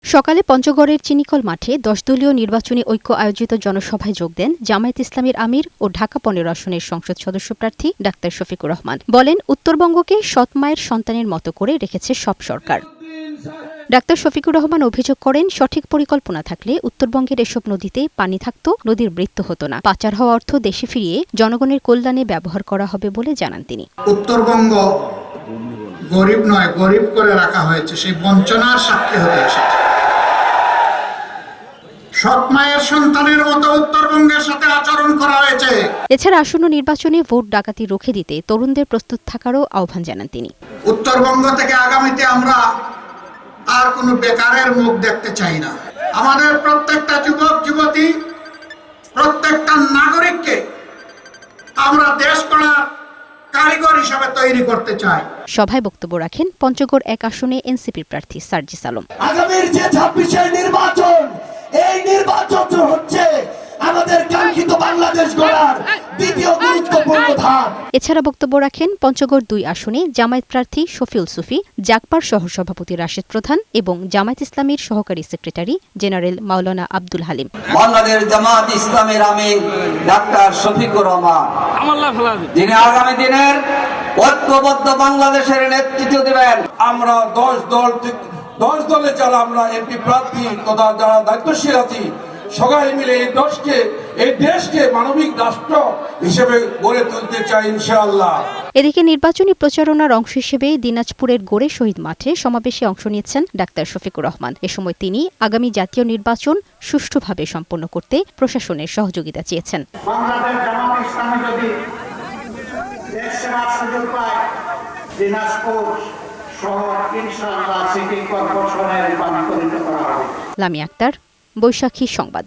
সকালে পঞ্চগড়ের চিনিকল মাঠে ১০ দলীয় নির্বাচনী ঐক্য আয়োজিত জনসভায় যোগ দেন জামায়াত ইসলামীর আমির ও ঢাকা ১৫ আসনের সংসদ সদস্য প্রার্থী ডাক্তার শফিকুর রহমান। বলেন, উত্তরবঙ্গকে সৎ মায়ের সন্তানের মতো করে রেখেছে সব সরকার। ডাক্তার শফিকুর রহমান অভিযোগ করেন, সঠিক পরিকল্পনা থাকলে উত্তরবঙ্গের এসব নদীতে পানি থাকত, নদীর মৃত্যু হতো না। পাচার হওয়া অর্থ দেশে ফিরিয়ে জনগণের কল্যাণে ব্যবহার করা হবে বলে জানান তিনি। উত্তরবঙ্গ গরিব নয়, গরিব করে রাখা হয়েছে, সেই বঞ্চনার সাক্ষী হতে এসেছে। সৎ মায়ের সন্তানের মতো উত্তরবঙ্গের সাথে আচরণ করা হয়েছে। এছাড়া আসন্ন নির্বাচনে ভোট ডাকাতি রুখে দিতে তরুণদের প্রস্তুত থাকারও আহ্বান জানান তিনি। উত্তরবঙ্গ থেকে আগামীতে আমরা আর কোনো বেকারের মুখ দেখতে চাই না। আমাদের প্রত্যেকটা যুবক যুবতী, প্রত্যেকটা নাগরিককে আমরা দেশ গড়ার কারিগর হিসেবে তৈরি করতে চাই। সভায় বক্তব্য রাখেন পঞ্চগড় ১ আসনে এনসিপির প্রার্থী সার্জিস আলম। আগামীর যে ২৬-এর নির্বাচন, এই নির্বাচন হচ্ছে আমাদের কাঙ্ক্ষিত বাংলাদেশ গড়ার দ্বিতীয় গুরুত্বপূর্ণ ধাপ। এছাড়া বক্তব্য রাখেন পঞ্চগড় ২ আসনে জামায়াত প্রার্থী শফিউল সুফি, জাগপার সহসভাপতি রাশেদ প্রধান এবং জামায়াত ইসলামীর সহকারী সেক্রেটারি জেনারেল মাওলানা আব্দুল হালিম। বাংলাদেশ জামায়াত ইসলামের আমির ডাক্তার শফিকুর রহমান, যিনি আগামী দিনের ঐক্যবদ্ধ বাংলাদেশের নেতৃত্ব দেবেন। আমরা 10 দলে যারা আমরা এমপি প্রার্থী তথা যারা দায়িত্বশীল আছি, সবাই মিলে এই দেশকে মানবিক রাষ্ট্র হিসেবে গড়ে তুলতে চাই ইনশাআল্লাহ। এদিকে নির্বাচনী প্রচারণার অংশ হিসেবে দিনাজপুরের গোড়ে শহীদ মাঠে সমাবেশে অংশ নিয়েছেন ডাক্তার শফিকুর রহমান। এ সময় তিনি আগামী জাতীয় নির্বাচন সুষ্ঠুভাবে সম্পন্ন করতে প্রশাসনের সহযোগিতা চেয়েছেন। বাংলাদেশ জামায়াত ইসলামী যদি দেশ সেবার সুযোগ পায়, দিনাজপুর শহর ইনশাআল্লাহ সিটি কর্পোরেশনে রূপান্তরিত করা হবে। লামিয়া আক্তার, বৈশাখী সংবাদ।